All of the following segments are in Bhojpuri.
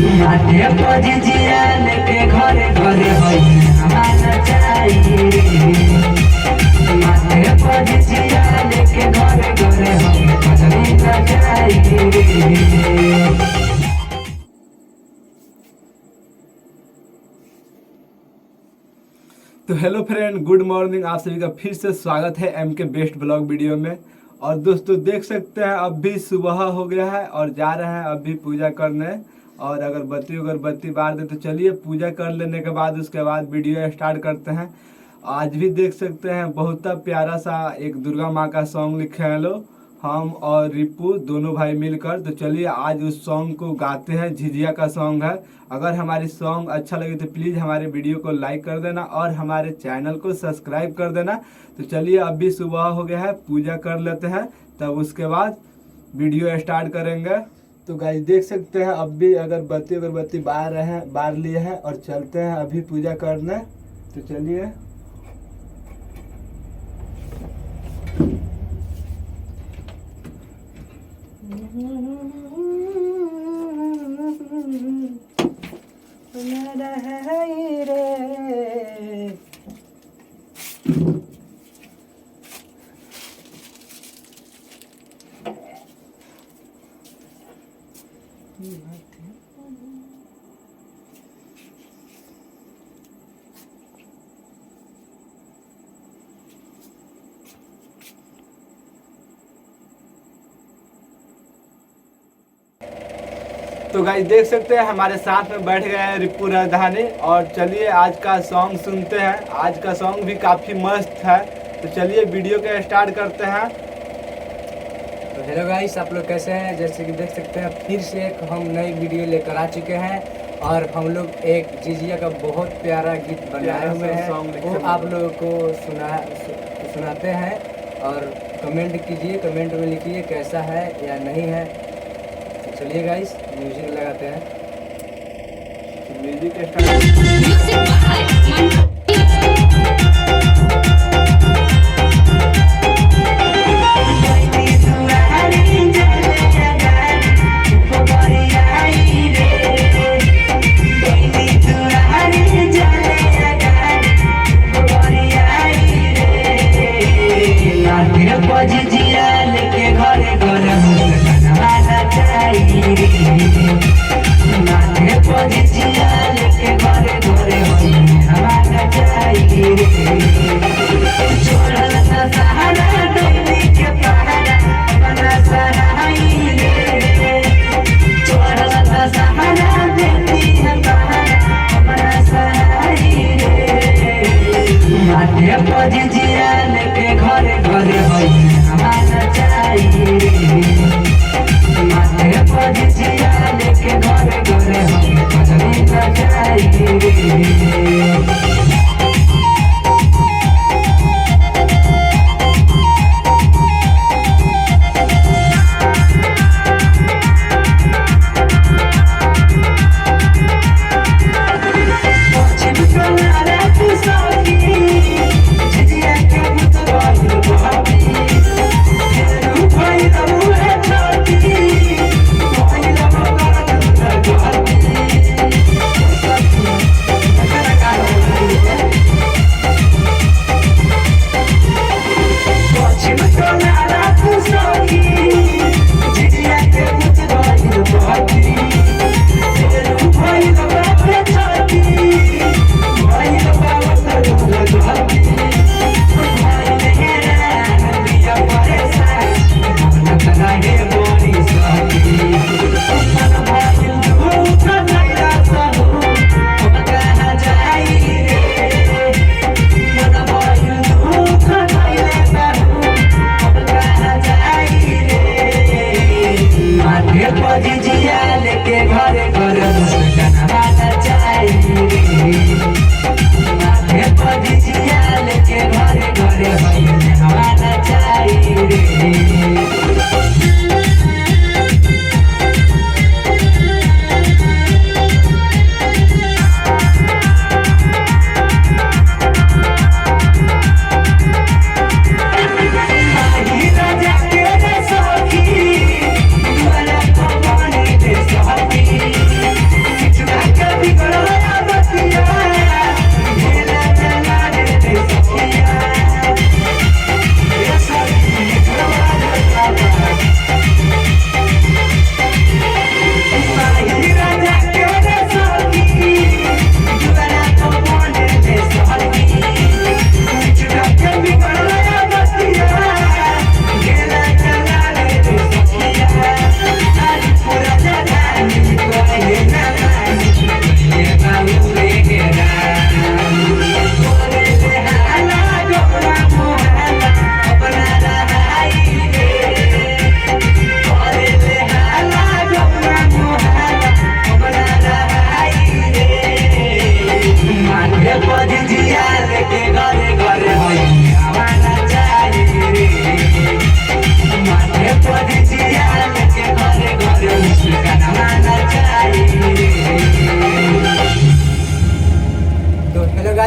माथे पजिया लेके घरे घरे होई हमारा चाहिए। माथे पजिया लेके घरे घरे होई हमारा चाहिए। तो हेलो फ्रेंड, गुड मॉर्निंग। आप सभी का फिर से स्वागत है एम के बेस्ट ब्लॉग वीडियो में। और दोस्तों देख सकते हैं अब भी सुबह हो गया है और जा रहे हैं अभी पूजा करने। और अगरबत्ती बार दे तो चलिए पूजा कर लेने के बाद उसके बाद वीडियो स्टार्ट करते हैं। आज भी देख सकते हैं बहुत प्यारा सा एक दुर्गा माँ का सॉन्ग लिखे हैं लोग, हम और रिपू दोनों भाई मिलकर। तो चलिए आज उस सॉन्ग को गाते हैं। झिझिया का सॉन्ग है। अगर हमारी सॉन्ग अच्छा लगे तो प्लीज़ हमारे वीडियो को लाइक कर देना और हमारे चैनल को सब्सक्राइब कर देना। तो चलिए अभी सुबह हो गया है, पूजा कर लेते हैं, तब उसके बाद वीडियो स्टार्ट करेंगे। तो गाइस देख सकते हैं अब भी अगरबत्ती बार लिए हैं और चलते हैं अभी पूजा करने। तो चलिए तो गाइस देख सकते हैं हमारे साथ में बैठ गए हैं रिपू राजधानी। और चलिए आज का सॉन्ग सुनते हैं। आज का सॉन्ग भी काफ़ी मस्त है। तो चलिए वीडियो के स्टार्ट करते हैं। तो हेलो गाइस, आप लोग कैसे हैं? जैसे कि देख सकते हैं फिर से एक हम नई वीडियो लेकर आ चुके हैं और हम लोग एक झिझिया का बहुत प्यारा गीत बनाए हुए हैं, वो आप लोगों को सुनाते हैं। और कमेंट कीजिए, कमेंट में लिखिए कैसा है या नहीं है। तो चलिए गाइस म्यूजिक लगाते हैं। Music start. पजिया लेके घरे घरे हमारा चाहिए। माथे पजिया लेके घरे घरे होई हमारा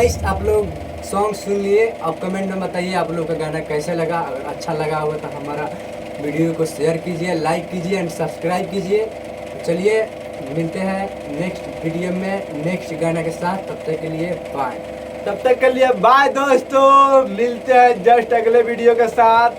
गाइस आप लोग सॉन्ग सुन लिए, अब कमेंट में बताइए आप लोग का गाना कैसे लगा। अगर अच्छा लगा हुआ तो हमारा वीडियो को शेयर कीजिए, लाइक कीजिए एंड सब्सक्राइब कीजिए। तो चलिए मिलते हैं नेक्स्ट वीडियो में नेक्स्ट गाना के साथ, तब तक के लिए बाय। तब तक के लिए बाय दोस्तों, मिलते हैं जस्ट अगले वीडियो के साथ।